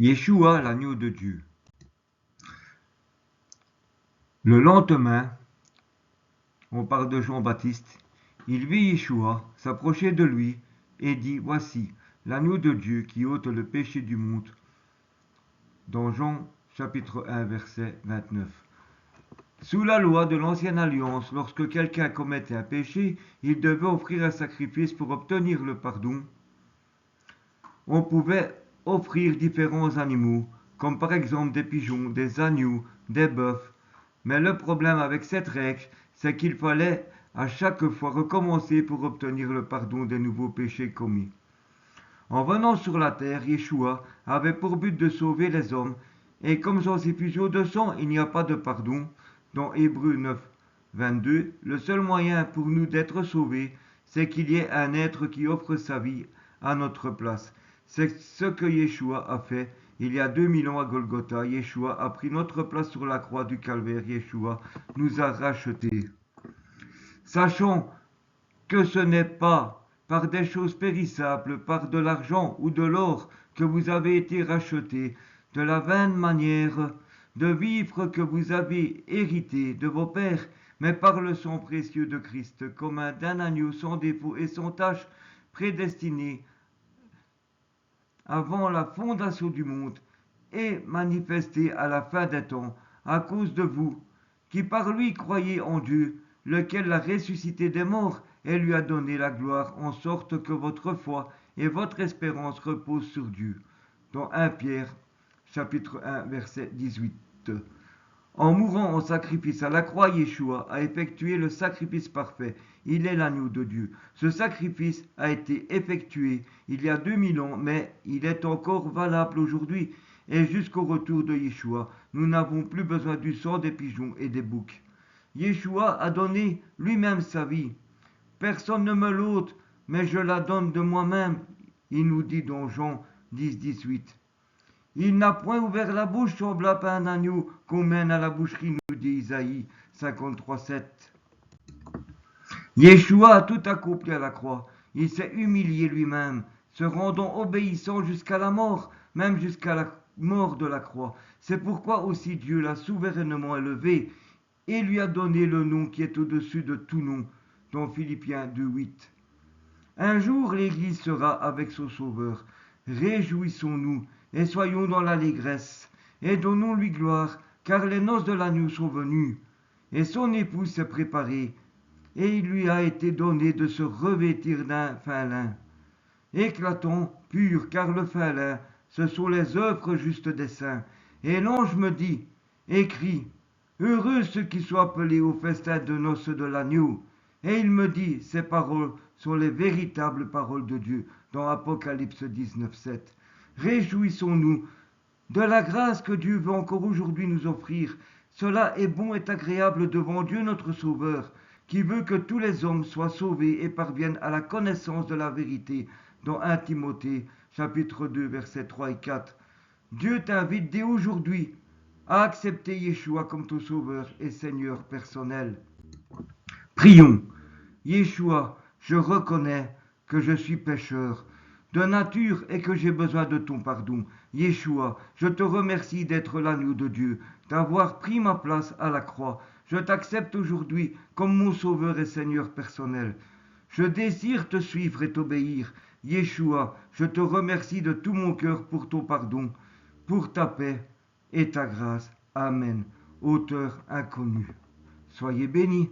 Yeshua, l'agneau de Dieu. Le lendemain, on parle de Jean-Baptiste, il vit Yeshua s'approcher de lui et dit, voici l'agneau de Dieu qui ôte le péché du monde. Dans Jean chapitre 1 verset 29. Sous la loi de l'ancienne alliance, lorsque quelqu'un commettait un péché, il devait offrir un sacrifice pour obtenir le pardon. On pouvait offrir différents animaux, comme par exemple des pigeons, des agneaux, des bœufs. Mais le problème avec cette règle, c'est qu'il fallait à chaque fois recommencer pour obtenir le pardon des nouveaux péchés commis. En venant sur la terre, Yeshua avait pour but de sauver les hommes, et comme sans effusion de sang, il n'y a pas de pardon, dans Hébreux 9, 22, le seul moyen pour nous d'être sauvés, c'est qu'il y ait un être qui offre sa vie à notre place. C'est ce que Yeshua a fait il y a 2000 ans à Golgotha. Yeshua a pris notre place sur la croix du calvaire. Yeshua nous a rachetés. Sachant que ce n'est pas par des choses périssables, par de l'argent ou de l'or que vous avez été rachetés, de la vaine manière de vivre que vous avez hérité de vos pères, mais par le sang précieux de Christ, comme d'un agneau sans défaut et sans tache, prédestiné avant la fondation du monde et manifesté à la fin des temps, à cause de vous, qui par lui croyez en Dieu, lequel l'a ressuscité des morts et lui a donné la gloire, en sorte que votre foi et votre espérance reposent sur Dieu. Dans 1 Pierre, chapitre 1, verset 18. En mourant en sacrifice à la croix, Yeshua a effectué le sacrifice parfait. Il est l'agneau de Dieu. Ce sacrifice a été effectué il y a 2000 ans, mais il est encore valable aujourd'hui. Et jusqu'au retour de Yeshua, nous n'avons plus besoin du sang des pigeons et des boucs. Yeshua a donné lui-même sa vie. Personne ne me l'ôte, mais je la donne de moi-même. Il nous dit dans Jean 10, 18. Il n'a point ouvert la bouche semblable à un agneau qu'on mène à la boucherie, nous dit Isaïe 53, 7. Yeshua a tout accompli à la croix. Il s'est humilié lui-même, se rendant obéissant jusqu'à la mort, même jusqu'à la mort de la croix. C'est pourquoi aussi Dieu l'a souverainement élevé et lui a donné le nom qui est au-dessus de tout nom, dans Philippiens 2, 8. Un jour l'Église sera avec son Sauveur. Réjouissons-nous et soyons dans l'allégresse, et donnons-lui gloire, car les noces de l'agneau sont venues, et son épouse s'est préparée, et il lui a été donné de se revêtir d'un fin lin, éclatant, pur, car le fin lin, ce sont les œuvres justes des saints. Et l'ange me dit, écris, heureux ceux qui sont appelés au festin de noces de l'agneau. Et il me dit, ces paroles sont les véritables paroles de Dieu, dans Apocalypse 19, 7. Réjouissons-nous de la grâce que Dieu veut encore aujourd'hui nous offrir. Cela est bon et agréable devant Dieu notre Sauveur, qui veut que tous les hommes soient sauvés et parviennent à la connaissance de la vérité, dans 1 Timothée, chapitre 2, versets 3 et 4. Dieu t'invite dès aujourd'hui à accepter Yeshua comme ton Sauveur et Seigneur personnel. Prions. Yeshua, je reconnais que je suis pécheur de nature et que j'ai besoin de ton pardon. Yeshua, je te remercie d'être l'agneau de Dieu, d'avoir pris ma place à la croix. Je t'accepte aujourd'hui comme mon sauveur et Seigneur personnel. Je désire te suivre et t'obéir. Yeshua, je te remercie de tout mon cœur pour ton pardon, pour ta paix et ta grâce. Amen. Auteur inconnu. Soyez bénis.